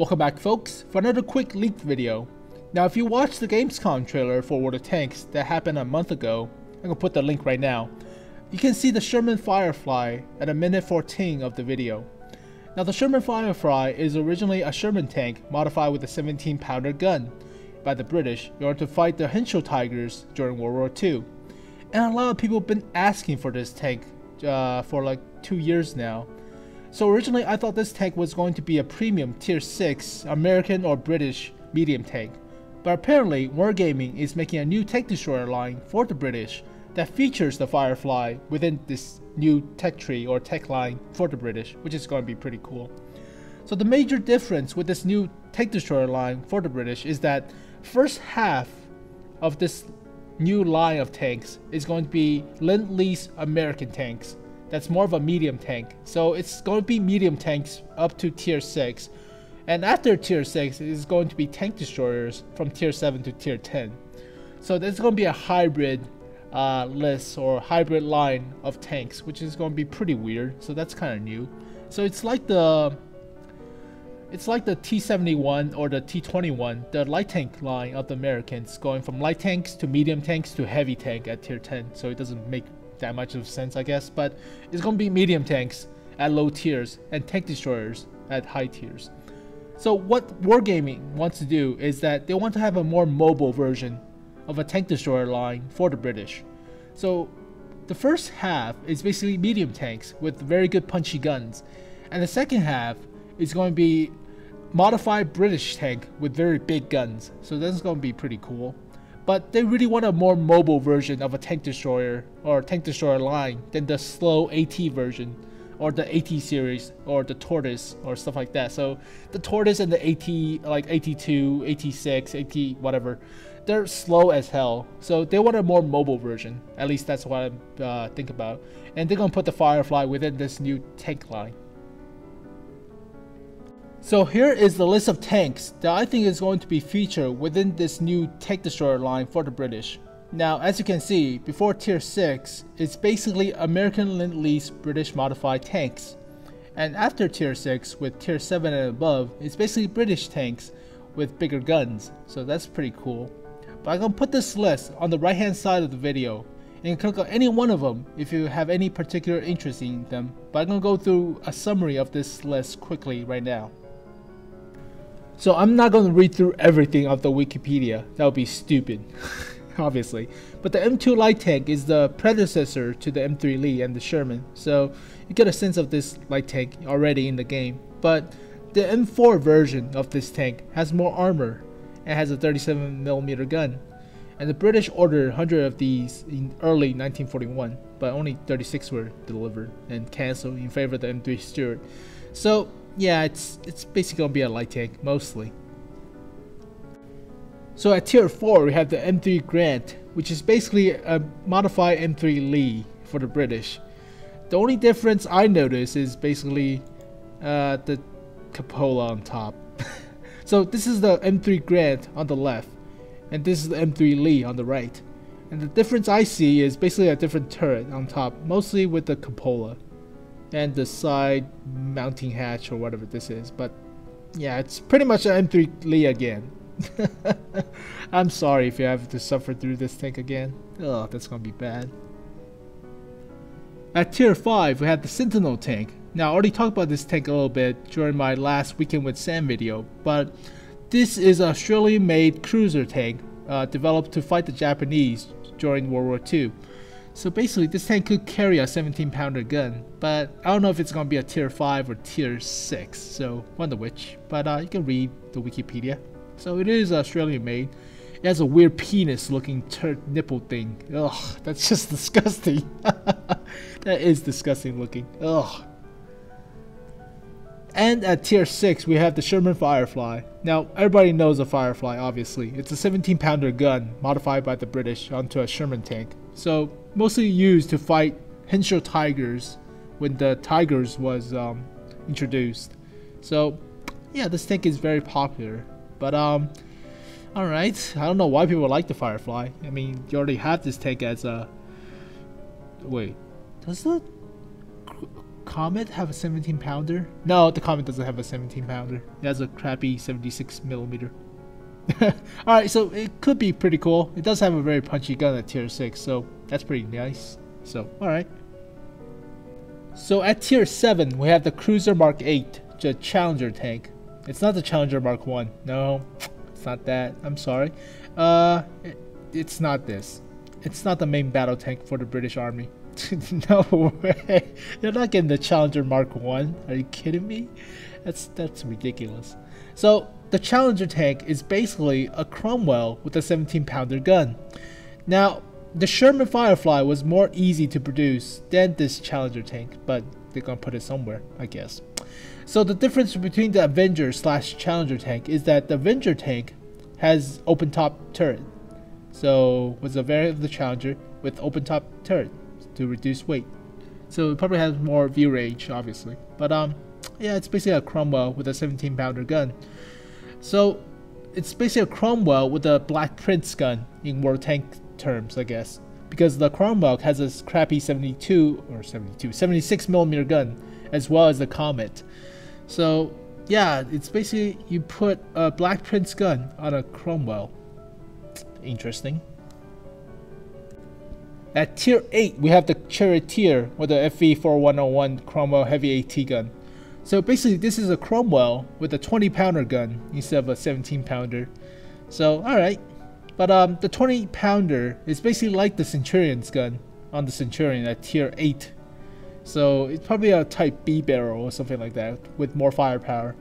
Welcome back folks for another quick leaked video. Now if you watched the Gamescom trailer for World of Tanks that happened a month ago, I'm gonna put the link right now, you can see the Sherman Firefly at a minute 14 of the video. Now the Sherman Firefly is originally a Sherman tank modified with a 17-pounder gun by the British in order to fight the Henshaw Tigers during World War II. And a lot of people have been asking for this tank for like 2 years now. So originally I thought this tank was going to be a premium tier 6 American or British medium tank. But apparently Wargaming is making a new tank destroyer line for the British that features the Firefly within this new tech tree or tech line for the British, which is going to be pretty cool. So the major difference with this new tank destroyer line for the British is that first half of this new line of tanks is going to be Lend-Lease American tanks. That's more of a medium tank. So it's going to be medium tanks up to tier 6. And after tier 6 is going to be tank destroyers from tier 7 to tier 10. So there's going to be a hybrid list or hybrid line of tanks, which is going to be pretty weird. So that's kind of new. So it's like the T-71 or the T-21, the light tank line of the Americans, going from light tanks to medium tanks to heavy tank at tier 10. So it doesn't make that much of sense, I guess, but it's gonna be medium tanks at low tiers and tank destroyers at high tiers. So what Wargaming wants to do is that they want to have a more mobile version of a tank destroyer line for the British. So the first half is basically medium tanks with very good punchy guns, and the second half is going to be modified British tank with very big guns. So that's going to be pretty cool. But they really want a more mobile version of a tank destroyer or tank destroyer line than the slow AT version or the AT series or the Tortoise or stuff like that. So the Tortoise and the AT, like AT2, AT6, AT whatever, they're slow as hell. So they want a more mobile version. At least that's what I think about. And they're going to put the Firefly within this new tank line. So here is the list of tanks that I think is going to be featured within this new tank destroyer line for the British. Now as you can see, before tier 6, it's basically American Lend-Lease British modified tanks. And after tier 6 with tier 7 and above, it's basically British tanks with bigger guns. So that's pretty cool. But I'm going to put this list on the right hand side of the video. And you can click on any one of them if you have any particular interest in them. But I'm going to go through a summary of this list quickly right now. So I'm not going to read through everything of the Wikipedia, that would be stupid, obviously. But the M2 light tank is the predecessor to the M3 Lee and the Sherman, so you get a sense of this light tank already in the game. But the M4 version of this tank has more armor and has a 37mm gun. And the British ordered 100 of these in early 1941, but only 36 were delivered and cancelled in favor of the M3 Stuart. So yeah, it's basically gonna be a light tank mostly. So at tier 4 we have the M3 Grant, which is basically a modified M3 Lee for the British. The only difference I notice is basically the cupola on top. So this is the M3 Grant on the left, and this is the M3 Lee on the right. And the difference I see is basically a different turret on top, mostly with the cupola and the side mounting hatch or whatever this is. But yeah, it's pretty much an M3 Lee again. I'm sorry if you have to suffer through this tank again. Oh, that's gonna be bad. At tier 5 we have the Sentinel tank. Now I already talked about this tank a little bit during my last Weekend with Sam video, but this is an Australian made cruiser tank developed to fight the Japanese during World War II. So basically this tank could carry a 17-pounder gun, but I don't know if it's going to be a tier 5 or tier 6, so wonder which. But you can read the Wikipedia. So it is Australian made. It has a weird penis looking nipple thing. Ugh, that's just disgusting. That is disgusting looking. Ugh. And at tier 6 we have the Sherman Firefly. Now everybody knows a Firefly, obviously. It's a 17-pounder gun modified by the British onto a Sherman tank. So mostly used to fight Henshaw Tigers when the Tigers was introduced. So yeah, this tank is very popular. But alright, I don't know why people like the Firefly. I mean, you already have this tank as a... Wait, does the Comet have a 17 pounder? No, the Comet doesn't have a 17 pounder. It has a crappy 76 millimeter. Alright, so it could be pretty cool. It does have a very punchy gun at tier 6, so that's pretty nice. So, alright. So at tier 7, we have the Cruiser Mark 8, the Challenger tank. It's not the Challenger Mark 1. No, it's not that. I'm sorry. It's not this. It's not the main battle tank for the British Army. No way. You're not getting the Challenger Mark 1. Are you kidding me? That's ridiculous. So the Challenger tank is basically a Cromwell with a 17 pounder gun. Now, the Sherman Firefly was more easy to produce than this Challenger tank, but they're gonna put it somewhere, I guess. So the difference between the Avenger / Challenger tank is that the Avenger tank has open top turret. So was a variant of the Challenger with open top turret to reduce weight. So it probably has more view range, obviously. But yeah, it's basically a Cromwell with a 17 pounder gun. So it's basically a Cromwell with a Black Prince gun in war tank terms, I guess, because the Cromwell has a crappy 76 millimeter gun as well as the Comet. So yeah, it's basically you put a Black Prince gun on a Cromwell. Interesting. At tier 8, we have the Charioteer with the FV4101 Cromwell heavy AT gun. So basically this is a Cromwell with a 20 pounder gun instead of a 17 pounder. So alright. But the 20 pounder is basically like the Centurion's gun on the Centurion at tier 8. So it's probably a type B barrel or something like that with more firepower.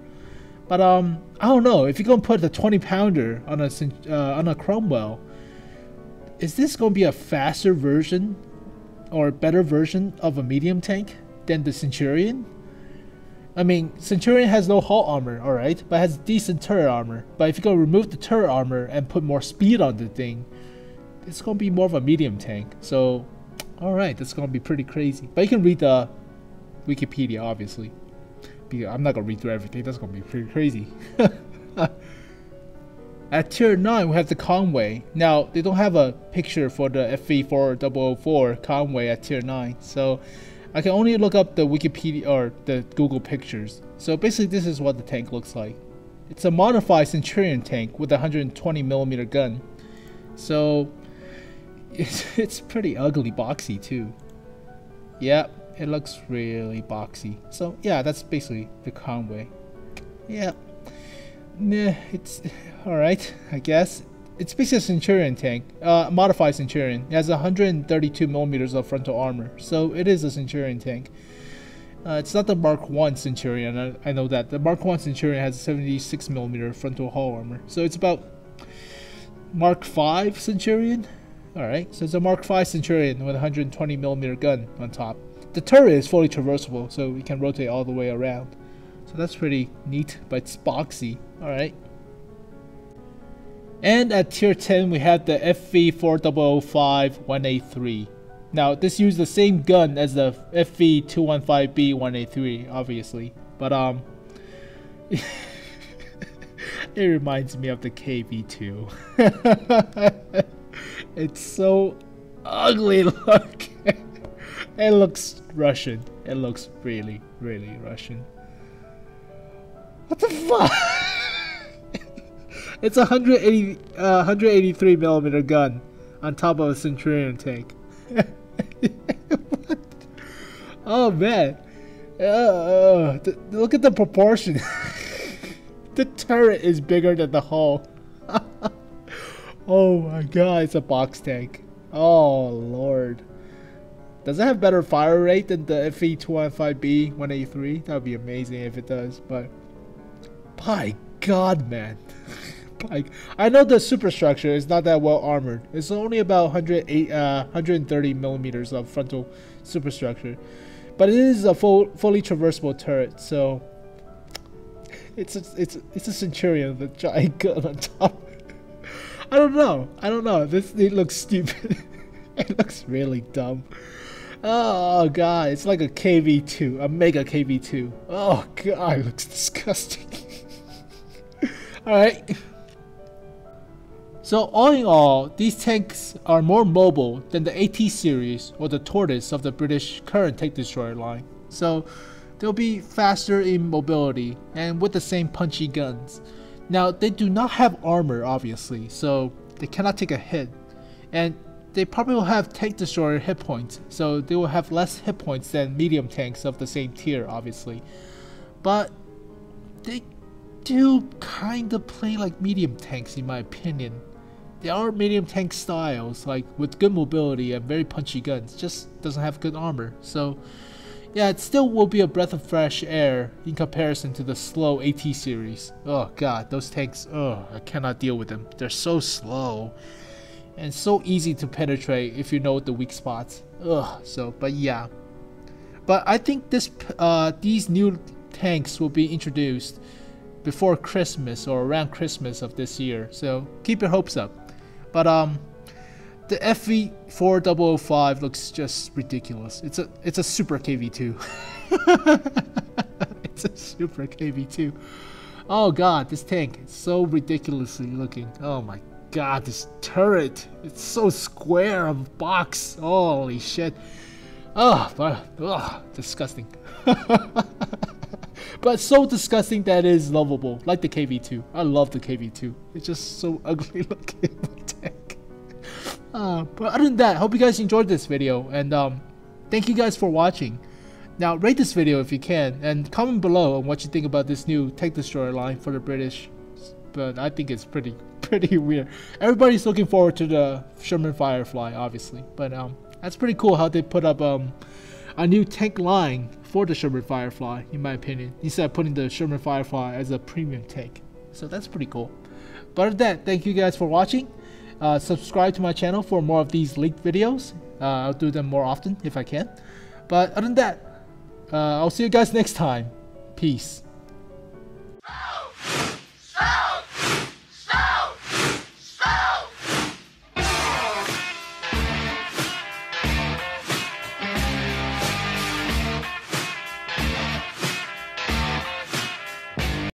But I don't know, if you're gonna put the 20 pounder on a Cromwell, is this gonna be a faster version or a better version of a medium tank than the Centurion? I mean, Centurion has no hull armor, alright, but has decent turret armor. But if you're gonna remove the turret armor and put more speed on the thing, it's gonna be more of a medium tank. So, alright, that's gonna be pretty crazy. But you can read the Wikipedia, obviously. Because I'm not gonna read through everything, that's gonna be pretty crazy. At tier 9, we have the Conway. Now, they don't have a picture for the FV4004 Conway at tier 9, so I can only look up the Wikipedia or the Google pictures. So basically this is what the tank looks like. It's a modified Centurion tank with a 120mm gun. So it's pretty ugly boxy too. Yeah, it looks really boxy. So yeah, that's basically the Conway. Yeah. Nah, it's alright, I guess. It's basically a Centurion tank, modified Centurion. It has 132mm of frontal armor, so it is a Centurion tank. It's not the Mark 1 Centurion, I know that. The Mark 1 Centurion has 76mm frontal hull armor, so it's about Mark 5 Centurion? Alright, so it's a Mark 5 Centurion with a 120mm gun on top. The turret is fully traversable, so we can rotate all the way around. So that's pretty neat, but it's boxy. Alright. And at tier 10, we have the FV4005 1A3. Now, this uses the same gun as the FV215B 1A3, obviously. But, it reminds me of the KV2. It's so ugly looking. It looks Russian. It looks really, really Russian. What the fuck? It's a 183mm gun on top of a Centurion tank. Oh man. Look at the proportion. The turret is bigger than the hull. Oh my god, it's a box tank. Oh lord. Does it have better fire rate than the FV215B 183? That would be amazing if it does, but by god, man. I know the superstructure is not that well armored. It's only about 130mm of frontal superstructure, but it is a fully traversable turret. So it's a Centurion with a giant gun on top. I don't know. It looks stupid. It looks really dumb. Oh god, it's like a KV2, a mega KV2. Oh god, it looks disgusting. Alright. So all in all, these tanks are more mobile than the AT series or the Tortoise of the British current tank destroyer line. so they'll be faster in mobility and with the same punchy guns. Now they do not have armor obviously, so they cannot take a hit, and they probably will have tank destroyer hit points, so they will have less hit points than medium tanks of the same tier obviously, but they do kind of play like medium tanks in my opinion. They are medium tank styles, like with good mobility and very punchy guns, just doesn't have good armor. So yeah, it still will be a breath of fresh air in comparison to the slow AT series. Oh god, those tanks, oh, I cannot deal with them. They're so slow and so easy to penetrate if you know the weak spots. Ugh, so, but yeah. But I think these new tanks will be introduced before Christmas or around Christmas of this year, so keep your hopes up. But the FV4005 looks just ridiculous. It's a super KV2. It's a super KV2. Oh god, this tank is so ridiculously looking. Oh my god, this turret, it's so square of a box. Holy shit. Oh, disgusting. But so disgusting that it is lovable, like the KV2. I love the KV2. It's just so ugly looking tank. But other than that, hope you guys enjoyed this video, and thank you guys for watching. Now rate this video if you can, and comment below on what you think about this new tank destroyer line for the British. But I think it's pretty weird. Everybody's looking forward to the Sherman Firefly, obviously. But that's pretty cool how they put up a new tank line for the Sherman Firefly, in my opinion, instead of putting the Sherman Firefly as a premium tank. So that's pretty cool. But other than that, thank you guys for watching. Subscribe to my channel for more of these leaked videos. I'll do them more often if I can. But other than that, I'll see you guys next time. Peace.